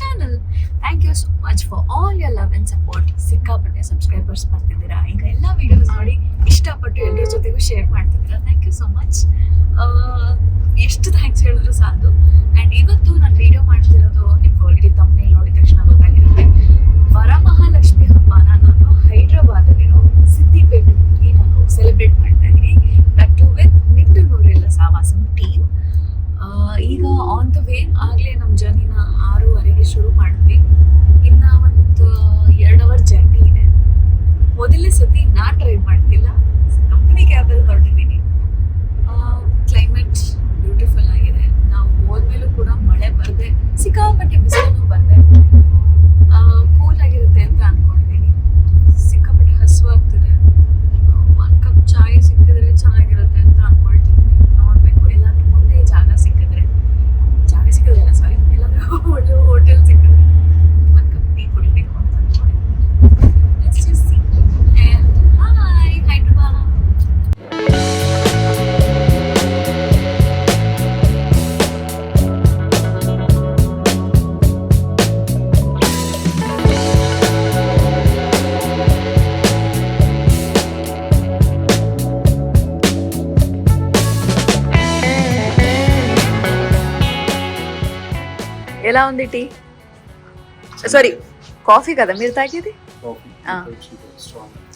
Channel. Thank you so much for all your love and support. ಸಿಕ್ಕಾಪಟ್ಟೆ subscribers ಬರ್ತಿದ್ದೀರಾ, ಈಗ ಎಲ್ಲ ವೀಡಿಯೋಸ್ ನೋಡಿ ಇಷ್ಟಪಟ್ಟು ಎಲ್ಲರ ಜೊತೆಗೂ ಶೇರ್ ಮಾಡ್ತಿದ್ದೀರಾ. Thank you so much. ಎಷ್ಟು ಥ್ಯಾಂಕ್ಸ್ ಹೇಳಿದ್ರು ಸಾಲದು. ಆ್ಯಂಡ್ ಇವತ್ತು ನಾನು ವೀಡಿಯೋ ಮಾಡ್ತಿರೋದು ನಿಮ್ಗೆ ಆಲ್ರೆಡಿ ತಮ್ಮನೇಲಿ ನೋಡಿದ ತಕ್ಷಣ ಗೊತ್ತಾಗಿರುತ್ತೆ. ವರಮಹಾಲಕ್ಷ್ಮಿ ಹಬ್ಬನ ನಾನು ಹೈದ್ರಾಬಾದಲ್ಲಿರೋ ಸಿದ್ದಿಪೇಟೆಯಲ್ಲಿ ನಾನು ಸೆಲೆಬ್ರೇಟ್ ಮಾಡ್ತಾ ಇದ್ದೀನಿ. ದಟ್ ಟು ವಿತ್ ನಿಂಡು ನೂರೆಲ್ಲ ಸಾವಾಸಂ ಟೀಮ್. ಈಗ ಆನ್ ದ ವೇ. ಆಗಲೇ ನಮ್ಮ ಜರ್ನಿನ 6:30ಗೆ ಶುರು ಮಾಡಿದ್ವಿ. ಇನ್ನು ಒಂದು 2 ಅವರ್ ಜರ್ನಿ ಇದೆ. ಮೊದಲನೇ ಸತಿ ನಾನು ಡ್ರೈವ್ ಮಾಡ್ತಿಲ್ಲ, ಕಂಪ್ನಿ ಕ್ಯಾಬಲ್ಲಿ ಹೊರಟಿದ್ದೀನಿ. ಕ್ಲೈಮೇಟ್ ಬ್ಯೂಟಿಫುಲ್ ಆಗಿದೆ. ನಾವು ಹೋದ್ಮೇಲೂ ಕೂಡ ಮಳೆ ಬರದೆ, ಸಿಕ್ಕಾಪಟ್ಟೆ ಬಿಸಿಲು ಬಂದೆ, ಕೂಲ್ ಆಗಿರುತ್ತೆ ಅಂತ ಅಂದ್ಕೊಂಡಿದ್ದೀನಿ. ಸಿಕ್ಕಾಪಟ್ಟೆ ಹಸುವಾಗ್ತಿದೆ. 1 ಕಪ್ ಚಾಯ್ ಸಿಕ್ಕಿದ್ರೆ ಚೆನ್ನಾಗಿರುತ್ತೆ ಅಂತ ಅಂದ್ಕೊಳ್ತಿದ್ದೀನಿ. ನೋಡಬೇಕು, ಎಲ್ಲಾದ್ರೂ ಮುಂದೆ ಜಾಗ ಸಿಕ್ಕಿದ್ದಿಲ್ಲ, ಸಾರಿ, ಎಲ್ಲಾದ್ರೂ ಒಳ್ಳೆ ಹೋಟೆಲ್ ಸಿಕ್ಕಿದ್ರೆ 1 ಕಪ್ ಟೀ ಕುಡಿಬೇಕು ಅಂತ ಅಂದ್ಕೊಂಡಿದ್ದೀನಿ. Let's just C. Hi Hyderabad. ఎలా ఉంది టీ? సారీ, కాఫీ కదా మీరు తాగేది?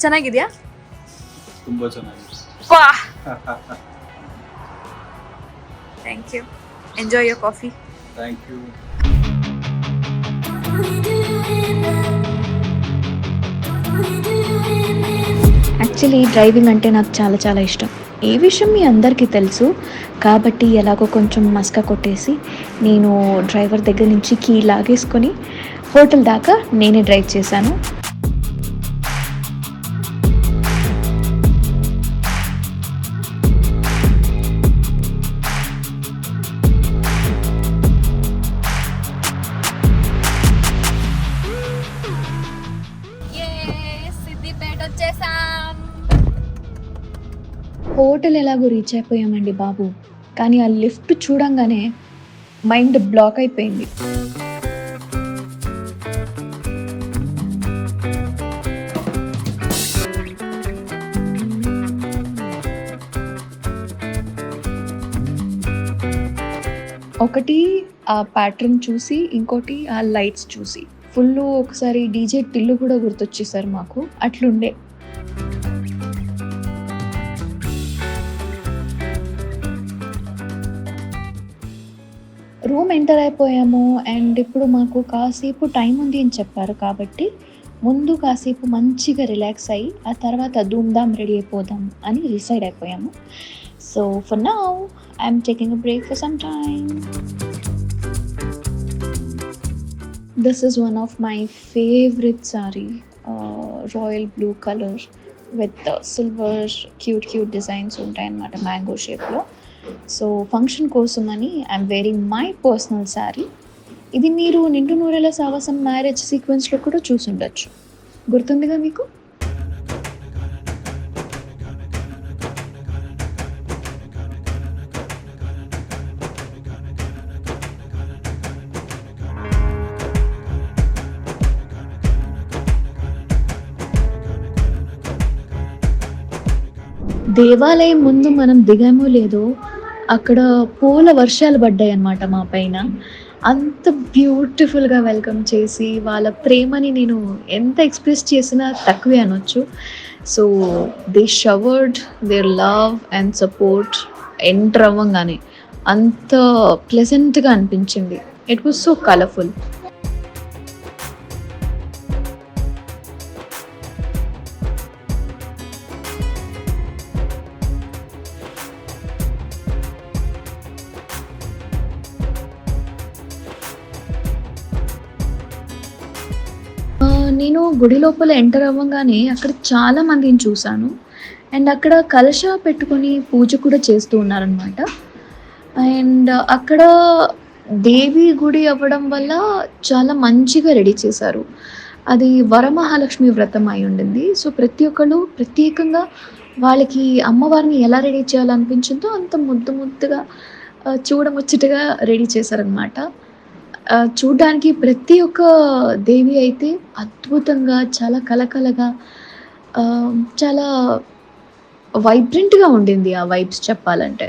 ಚೆನ್ನಾಗಿದ್ಯಾ? ತುಂಬಾ ಚೆನ್ನಾಗಿದೆ. Thank you. Enjoy your coffee. Thank you. Actually driving అంటే నాకు చాలా చాలా ఇష్టం. ఏ విషయం మీ అందరికీ తెలుసు కాబట్టి ఎలాగో కొంచెం మస్కా కొట్టేసి నేను డ్రైవర్ దగ్గర నుంచి కీ లాగేసుకొని హోటల్ దాకా నేనే డ్రైవ్ చేశాను. హోటల్ ఎలాగో రీచ్ అయిపోయామండి బాబు, కానీ ఆ లిఫ్ట్ చూడంగానే మైండ్ బ్లాక్ అయిపోయింది. ఒకటి ఆ ప్యాటర్న్ చూసి, ఇంకోటి ఆ లైట్స్ చూసి ఫుల్ ఒకసారి డీజే టిల్లు కూడా గుర్తొచ్చేసారు మాకు. అట్లుండే రూమ్ ఎంటర్ అయిపోయాము. అండ్ ఇప్పుడు మాకు కాసేపు టైం ఉంది అని చెప్పారు కాబట్టి ముందు కాసేపు మంచిగా రిలాక్స్ అయ్యి ఆ తర్వాత ధూమ్ధామ్ రెడీ అయిపోదాం అని డిసైడ్ అయిపోయాము. So for now I'm taking a break for some time. This is one of my favourite sorry, royal blue colour with silver cute designs ఉంటాయన్నమాట మ్యాంగో షేప్లో. సో ఫంక్షన్ కోసమని I'm wearing my personal sari. ఇది మీరు నిండు నూరేళ్ల సావాసం marriage సీక్వెన్స్లో కూడా చూసుండొచ్చు, గుర్తుందిగా మీకు? దేవాలయం ముందు మనం దిగామో లేదో అక్కడ పూల వర్షాలు పడ్డాయి అన్నమాట మా పైన. అంత బ్యూటిఫుల్గా వెల్కమ్ చేసి వాళ్ళ ప్రేమని నేను ఎంత ఎక్స్ప్రెస్ చేసినా తక్కువే అనొచ్చు. So they showered their love and support. Enter అవ్వంగానే అంత ప్లెజెంట్గా అనిపించింది. It was so colourful. నేను గుడి లోపల ఎంటర్ అవ్వగానే అక్కడ చాలా మందిని చూశాను. అండ్ అక్కడ కలశ పెట్టుకొని పూజ కూడా చేస్తూ ఉన్నారనమాట. అండ్ అక్కడ దేవి గుడి అవ్వడం వల్ల చాలా మంచిగా రెడీ చేశారు. అది వరమహాలక్ష్మి వ్రతం అయి ఉండింది. సో ప్రతి ఒక్కళ్ళు ప్రత్యేకంగా వాళ్ళకి అమ్మవారిని ఎలా రెడీ చేయాలనిపించిందో అంత ముద్దుగా చూడముచ్చటగా రెడీ చేశారనమాట. చూడ్డానికి ప్రతి ఒక్క దేవి అయితే అద్భుతంగా, చాలా కళకళగా, చాలా వైబ్రెంట్‌గా ఉండింది ఆ వైబ్స్ చెప్పాలంటే.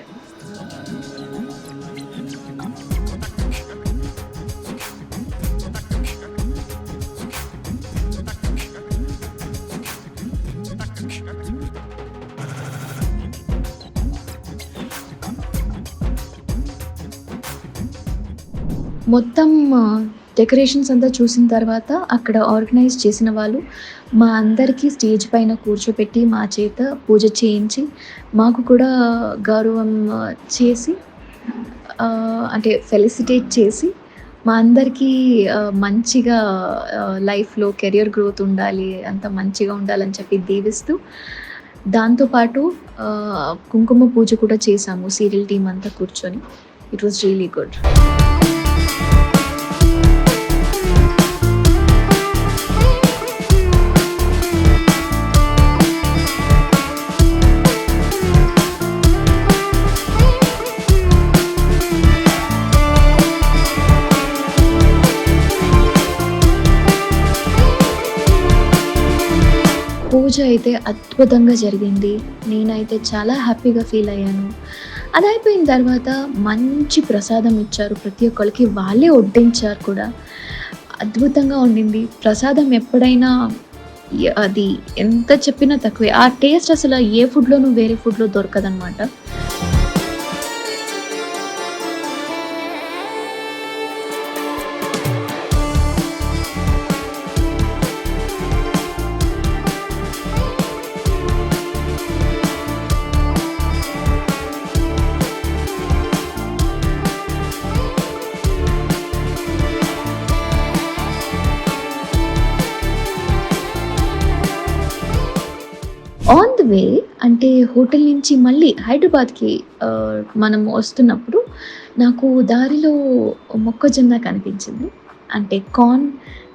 మొత్తం డెకరేషన్స్ అంతా చూసిన తర్వాత అక్కడ ఆర్గనైజ్ చేసిన వాళ్ళు మా అందరికీ స్టేజ్ పైన కూర్చోపెట్టి మా చేత పూజ చేయించి మాకు కూడా గౌరవం చేసి అంటే ఫెలిసిటేట్ చేసి మా అందరికీ మంచిగా లైఫ్‌లో కెరియర్ గ్రోత్ ఉండాలి, అంత మంచిగా ఉండాలని చెప్పి దీవిస్తూ దాంతోపాటు కుంకుమ పూజ కూడా చేశాము సీరియల్ టీమ్ అంతా కూర్చొని. It was really good. పూజ అయితే అద్భుతంగా జరిగింది. నేనైతే చాలా హ్యాపీగా ఫీల్ అయ్యాను. అది అయిపోయిన తర్వాత మంచి ప్రసాదం ఇచ్చారు. ప్రతి ఒక్కళ్ళకి వాళ్ళే వడ్డించారు కూడా. అద్భుతంగా ఉండింది. ప్రసాదం ఎప్పుడైనా అది ఎంత చెప్పినా తక్కువే. ఆ టేస్ట్ అసలు ఏ ఫుడ్‌లోనూ వేరే ఫుడ్‌లో దొరకదనమాట. ఆన్ ది వే అంటే హోటల్ నుంచి మళ్ళీ హైదరాబాద్‌కి మనం వస్తున్నప్పుడు నాకు దారిలో మొక్కజొన్న కనిపించింది. అంటే corn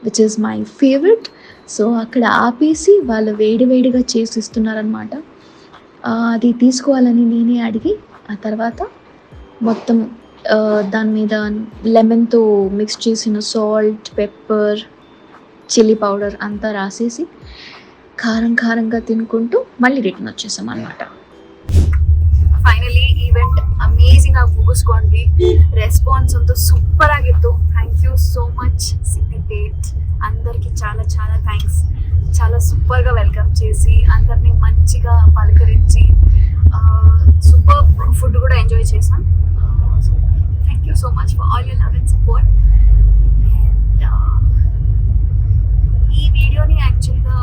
which is my favourite. So అక్కడ ఆపేసి వాళ్ళు వేడి వేడిగా చేసి ఇస్తున్నారనమాట. అది తీసుకోవాలని నేనే అడిగి ఆ తర్వాత మొత్తం దాని మీద లెమన్‌తో మిక్స్ చేసిన సాల్ట్, పెప్పర్, చిల్లీ పౌడర్ అంతా రాసేసి కారంగా ತಿನ್ಕೊಂಡು మళ్ళీ రిటర్న్ వచ్చేసాం అనమాట. ಫೈನಲಿ ಈವೆಂಟ್ ಅಮೇಜಿಂಗ್ ಆಗಿ ಮುಗಿಸ್ಕೊಂಡ್ವಿ. ರೆಸ್ಪಾನ್ಸ್ ಅಂತೂ ಸೂಪರ್ ಆಗಿತ್ತು. ಥ್ಯಾಂಕ್ ಯು ಸೋ ಮಚ್ ಸಿದ್ದಿಪೇಟ್ అందరికి చాలా చాలా థ్యాంక్స్. చాలా సూపర్గా వెల్కమ్ చేసి అందరినీ మంచిగా పలకరించి సూపర్ ఫుడ్ కూడా ఎంజాయ్ చేసాం. Thank you so much for all your love and support. ఈ వీడియోని యాక్చువల్గా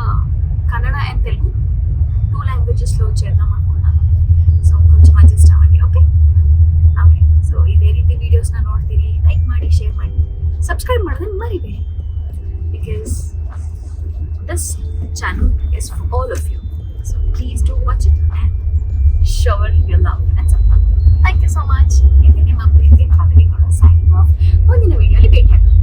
కన్నడ అండ్ తెలుగు 2 లాంగ్వేజెస్లో చేద్దాం అనుకున్నాను. ಸೊ కొంచెం ಅಡ್ಜಸ್ಟ್ ಆಗಿ. ಓಕೆ. ಸೊ ಇದೇ ರೀತಿ ವಿಡಿಯೋಸ್ನ ನೋಡ್ತೀರಿ, ಲೈಕ್ ಮಾಡಿ, ಶೇರ್ ಮಾಡಿ, ಸಬ್ಸ್ಕ್ರೈಬ್ ಮಾಡೋದನ್ನ ಮರಿಬೇಡಿ. Because this channel is for all of you. So please do watch it and shower your love and support. Thank you so much. ಇದು ನಿಮ್ಮ ಪ್ರೀತಿ ಭಾವನೆಗಳು ಸೈನಿಂಗ್ ಆಫ್. ಮುಂದಿನ ವಿಡಿಯೋಲಿ ಭೇಟಿಯಾಗೋಣ.